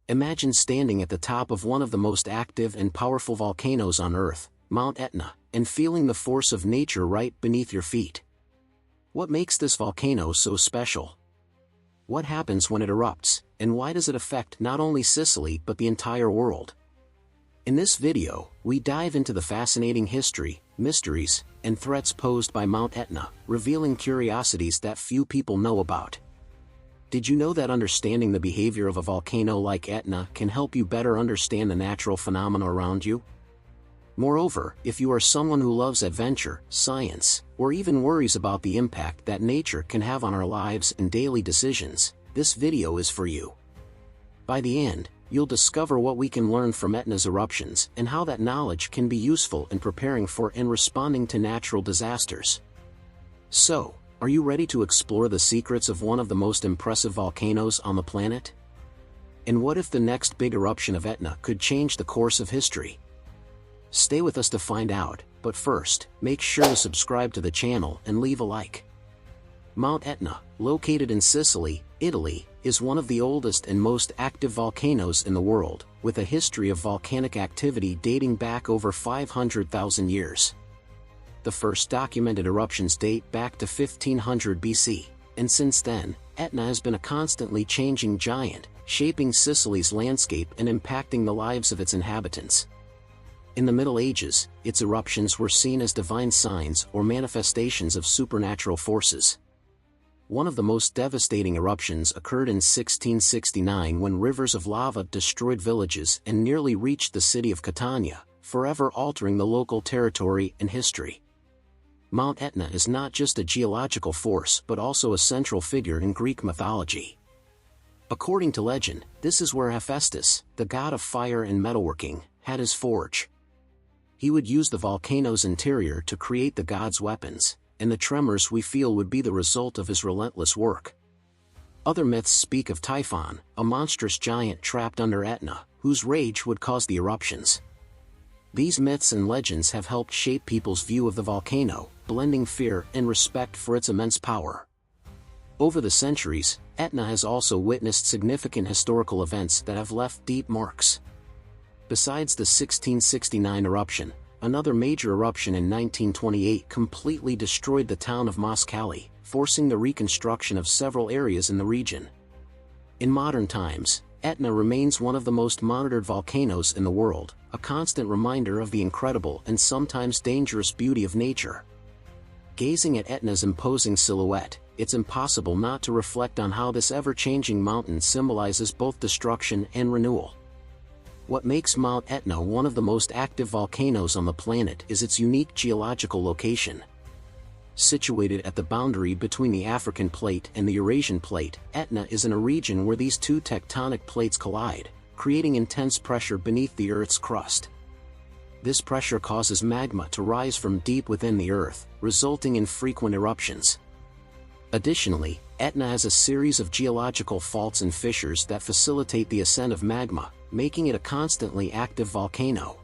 Imagine standing at the top of one of the most active and powerful volcanoes on Earth, Mount Etna, and feeling the force of nature right beneath your feet. What makes this volcano so special? What happens when it erupts, and why does it affect not only Sicily but the entire world? In this video, we dive into the fascinating history, mysteries, and threats posed by Mount Etna, revealing curiosities that few people know about. Did you know that understanding the behavior of a volcano like Etna can help you better understand the natural phenomena around you? Moreover, if you are someone who loves adventure, science, or even worries about the impact that nature can have on our lives and daily decisions, this video is for you. By the end, you'll discover what we can learn from Etna's eruptions and how that knowledge can be useful in preparing for and responding to natural disasters. So, are you ready to explore the secrets of one of the most impressive volcanoes on the planet? And what if the next big eruption of Etna could change the course of history? Stay with us to find out, but first, make sure to subscribe to the channel and leave a like. Mount Etna, located in Sicily, Italy, is one of the oldest and most active volcanoes in the world, with a history of volcanic activity dating back over 500,000 years. The first documented eruptions date back to 1500 BC, and since then, Etna has been a constantly changing giant, shaping Sicily's landscape and impacting the lives of its inhabitants. In the Middle Ages, its eruptions were seen as divine signs or manifestations of supernatural forces. One of the most devastating eruptions occurred in 1669 when rivers of lava destroyed villages and nearly reached the city of Catania, forever altering the local territory and history. Mount Etna is not just a geological force but also a central figure in Greek mythology. According to legend, this is where Hephaestus, the god of fire and metalworking, had his forge. He would use the volcano's interior to create the god's weapons, and the tremors we feel would be the result of his relentless work. Other myths speak of Typhon, a monstrous giant trapped under Etna, whose rage would cause the eruptions. These myths and legends have helped shape people's view of the volcano, blending fear and respect for its immense power. Over the centuries, Etna has also witnessed significant historical events that have left deep marks. Besides the 1669 eruption, another major eruption in 1928 completely destroyed the town of Moskali, forcing the reconstruction of several areas in the region. In modern times, Etna remains one of the most monitored volcanoes in the world, a constant reminder of the incredible and sometimes dangerous beauty of nature. Gazing at Etna's imposing silhouette, it's impossible not to reflect on how this ever-changing mountain symbolizes both destruction and renewal. What makes Mount Etna one of the most active volcanoes on the planet is its unique geological location. Situated at the boundary between the African plate and the Eurasian plate, Etna is in a region where these two tectonic plates collide, creating intense pressure beneath the Earth's crust. This pressure causes magma to rise from deep within the Earth, resulting in frequent eruptions. Additionally, Etna has a series of geological faults and fissures that facilitate the ascent of magma, making it a constantly active volcano.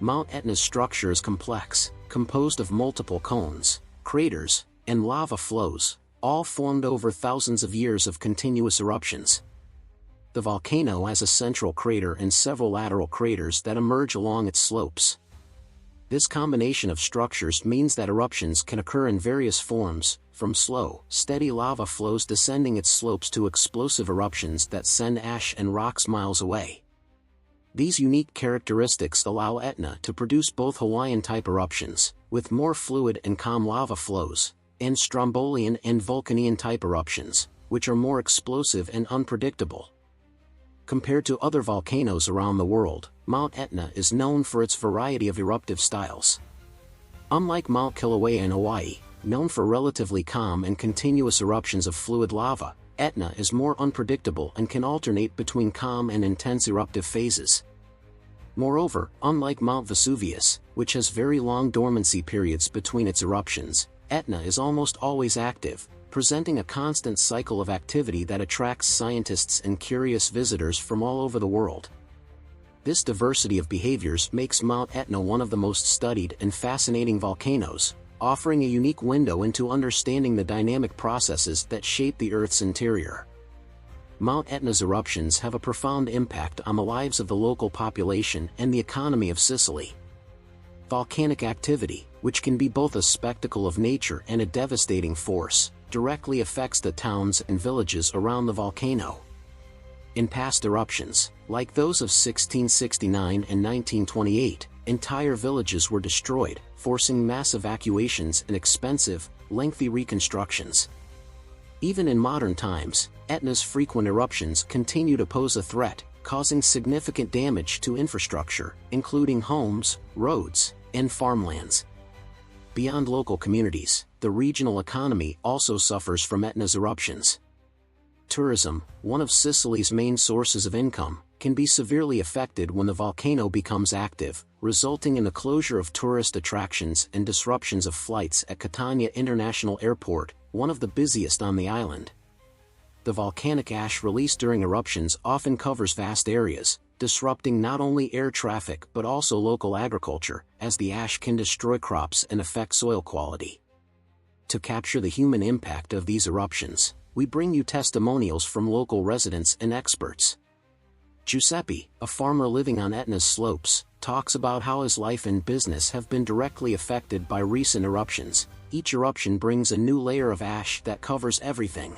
Mount Etna's structure is complex, composed of multiple cones, craters, and lava flows, all formed over thousands of years of continuous eruptions. The volcano has a central crater and several lateral craters that emerge along its slopes. This combination of structures means that eruptions can occur in various forms, from slow, steady lava flows descending its slopes to explosive eruptions that send ash and rocks miles away. These unique characteristics allow Etna to produce both Hawaiian-type eruptions, with more fluid and calm lava flows, and Strombolian and Vulcanian-type eruptions, which are more explosive and unpredictable. Compared to other volcanoes around the world, Mount Etna is known for its variety of eruptive styles. Unlike Mount Kilauea in Hawaii, known for relatively calm and continuous eruptions of fluid lava, Etna is more unpredictable and can alternate between calm and intense eruptive phases. Moreover, unlike Mount Vesuvius, which has very long dormancy periods between its eruptions, Etna is almost always active, presenting a constant cycle of activity that attracts scientists and curious visitors from all over the world. This diversity of behaviors makes Mount Etna one of the most studied and fascinating volcanoes, offering a unique window into understanding the dynamic processes that shape the Earth's interior. Mount Etna's eruptions have a profound impact on the lives of the local population and the economy of Sicily. Volcanic activity, which can be both a spectacle of nature and a devastating force, directly affects the towns and villages around the volcano. In past eruptions, like those of 1669 and 1928, entire villages were destroyed, forcing mass evacuations and expensive, lengthy reconstructions. Even in modern times, Etna's frequent eruptions continue to pose a threat, causing significant damage to infrastructure, including homes, roads, and farmlands. Beyond local communities, the regional economy also suffers from Etna's eruptions. Tourism, one of Sicily's main sources of income, can be severely affected when the volcano becomes active, resulting in the closure of tourist attractions and disruptions of flights at Catania International Airport, one of the busiest on the island. The volcanic ash released during eruptions often covers vast areas, disrupting not only air traffic but also local agriculture, as the ash can destroy crops and affect soil quality. To capture the human impact of these eruptions, we bring you testimonials from local residents and experts. Giuseppe, a farmer living on Etna's slopes, talks about how his life and business have been directly affected by recent eruptions. Each eruption brings a new layer of ash that covers everything.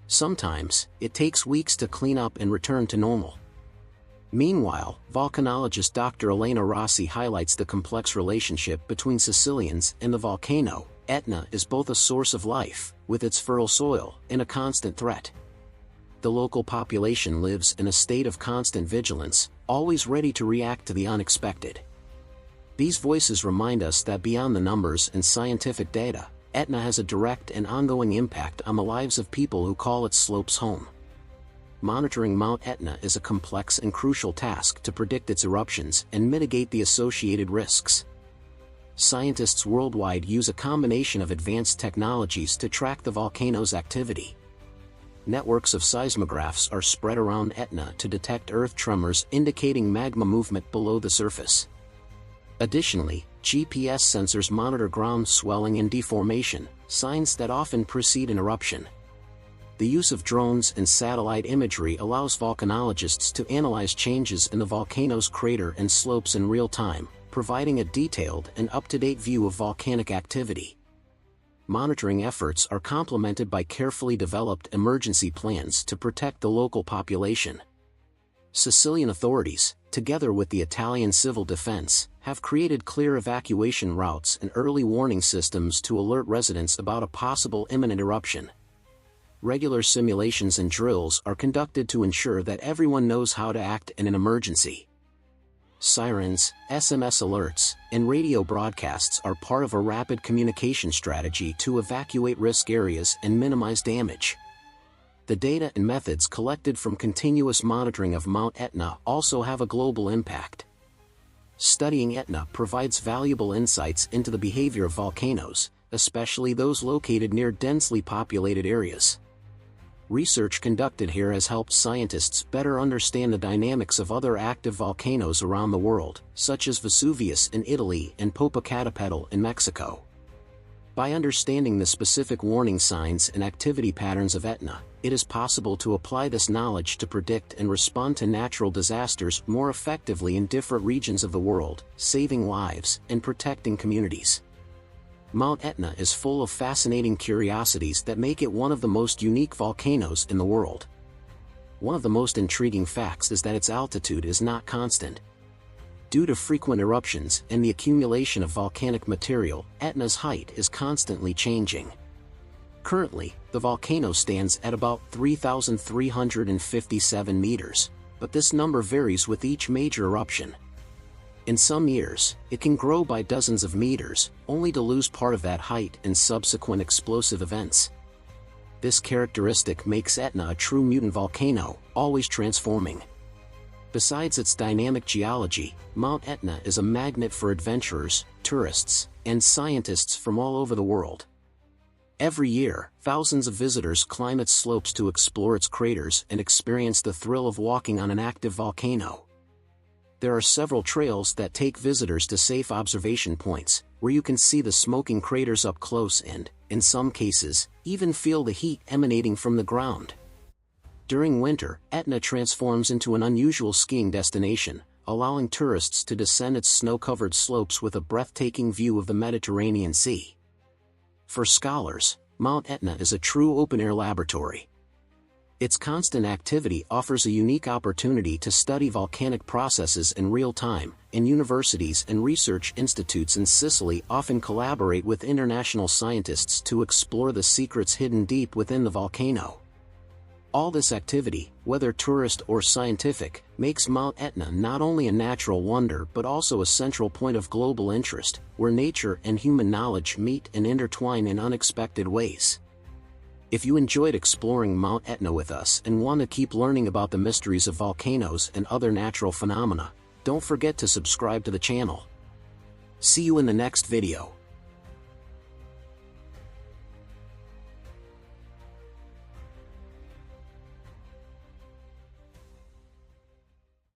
Sometimes, it takes weeks to clean up and return to normal. Meanwhile, volcanologist Dr. Elena Rossi highlights the complex relationship between Sicilians and the volcano. Etna is both a source of life, with its fertile soil, and a constant threat. The local population lives in a state of constant vigilance, always ready to react to the unexpected. These voices remind us that beyond the numbers and scientific data, Etna has a direct and ongoing impact on the lives of people who call its slopes home. Monitoring Mount Etna is a complex and crucial task to predict its eruptions and mitigate the associated risks. Scientists worldwide use a combination of advanced technologies to track the volcano's activity. Networks of seismographs are spread around Etna to detect earth tremors indicating magma movement below the surface. Additionally, GPS sensors monitor ground swelling and deformation, signs that often precede an eruption. The use of drones and satellite imagery allows volcanologists to analyze changes in the volcano's crater and slopes in real time, providing a detailed and up-to-date view of volcanic activity. Monitoring efforts are complemented by carefully developed emergency plans to protect the local population. Sicilian authorities, together with the Italian civil defense, have created clear evacuation routes and early warning systems to alert residents about a possible imminent eruption. Regular simulations and drills are conducted to ensure that everyone knows how to act in an emergency. Sirens, SMS alerts, and radio broadcasts are part of a rapid communication strategy to evacuate risk areas and minimize damage. The data and methods collected from continuous monitoring of Mount Etna also have a global impact. Studying Etna provides valuable insights into the behavior of volcanoes, especially those located near densely populated areas. Research conducted here has helped scientists better understand the dynamics of other active volcanoes around the world, such as Vesuvius in Italy and Popocatépetl in Mexico. By understanding the specific warning signs and activity patterns of Etna, it is possible to apply this knowledge to predict and respond to natural disasters more effectively in different regions of the world, saving lives and protecting communities. Mount Etna is full of fascinating curiosities that make it one of the most unique volcanoes in the world. One of the most intriguing facts is that its altitude is not constant. Due to frequent eruptions and the accumulation of volcanic material, Etna's height is constantly changing. Currently, the volcano stands at about 3,357 meters, but this number varies with each major eruption. In some years, it can grow by dozens of meters, only to lose part of that height in subsequent explosive events. This characteristic makes Etna a true mutant volcano, always transforming. Besides its dynamic geology, Mount Etna is a magnet for adventurers, tourists, and scientists from all over the world. Every year, thousands of visitors climb its slopes to explore its craters and experience the thrill of walking on an active volcano. There are several trails that take visitors to safe observation points, where you can see the smoking craters up close and, in some cases, even feel the heat emanating from the ground. During winter, Etna transforms into an unusual skiing destination, allowing tourists to descend its snow-covered slopes with a breathtaking view of the Mediterranean Sea. For scholars, Mount Etna is a true open-air laboratory. Its constant activity offers a unique opportunity to study volcanic processes in real time, and universities and research institutes in Sicily often collaborate with international scientists to explore the secrets hidden deep within the volcano. All this activity, whether tourist or scientific, makes Mount Etna not only a natural wonder but also a central point of global interest, where nature and human knowledge meet and intertwine in unexpected ways. If you enjoyed exploring Mount Etna with us and want to keep learning about the mysteries of volcanoes and other natural phenomena, don't forget to subscribe to the channel. See you in the next video.